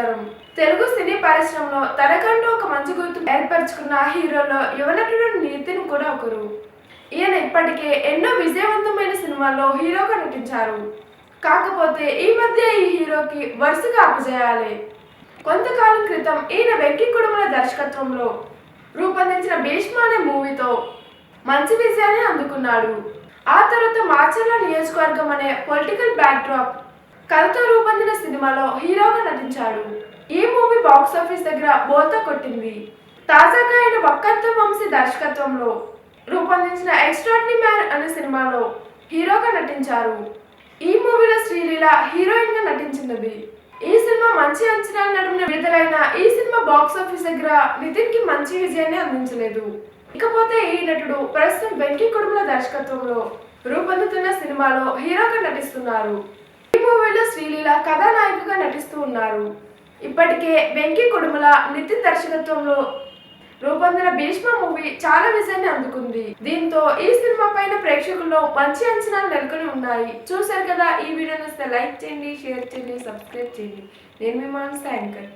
నమస్కారం. తెలుగు సినీ పరిశ్రమలో తనకంటూ ఒక మంచి గుర్తింపు ఏర్పరచుకున్న హీరోల్లో యువనటుడు నితిన్ కూడా ఒకరు. ఈయన ఇప్పటికే ఎన్నో విజయవంతమైన సినిమాల్లో హీరోగా నటించారు. కాకపోతే ఈ మధ్య ఈ హీరోకి వరుసగా అపజయాలే. కొంతకాలం క్రితం ఈయన వెంకీ కుడుముల దర్శకత్వంలో రూపొందించిన భీష్మ అనే మూవీతో మంచి విజయాన్ని అందుకున్నాడు. ఆ తర్వాత మాచర్ల నియోజకవర్గం అనే పొలిటికల్ బ్యాక్డ్రాప్ కథతో రూపొందిన సినిమాలో హీరోగా నటించాడు. ఈ మూవీ బాక్సాఫీస్ దగ్గర బోల్తా కొట్టింది. తాజాగా ఆయన వక్కంతం వంశీ దర్శకత్వంలో రూపొందించిన ఎక్స్ట్రాడినరీ మ్యాన్ అనే సినిమాలో హీరోగా నటించారు. ఈ మూవీలో శ్రీలీల హీరోయిన్ గా నటించినది. ఈ సినిమా మంచి అంచనాల నడుమ విడుదలైన ఈ సినిమా బాక్సాఫీస్ దగ్గర నితిన్ కి మంచి విజయాన్ని అందించలేదు. ఇకపోతే ఈ నటుడు ప్రస్తుతం వెంకీ కుడుముల దర్శకత్వంలో రూపొందుతున్న సినిమాలో హీరోగా నటిస్తున్నారు. ఈ మూవీలో శ్రీలీల కథానాయికగా నటిస్తూ ఉన్నారు. ఇప్పటికే వెంకీ కుడుముల నితిన్ దర్శకత్వంలో రూపొందిన భీష్మ మూవీ చాలా విజయాన్ని అందుకుంది. దీంతో ఈ సినిమా పైన ప్రేక్షకుల్లో మంచి అంచనాలు నెలకొని ఉన్నాయి. చూశారు కదా, ఈ వీడియో నచ్చితే లైక్ చేయండి, షేర్ చేయండి, సబ్స్క్రైబ్ చేయండి. నేను మీ మానస యాంకర్.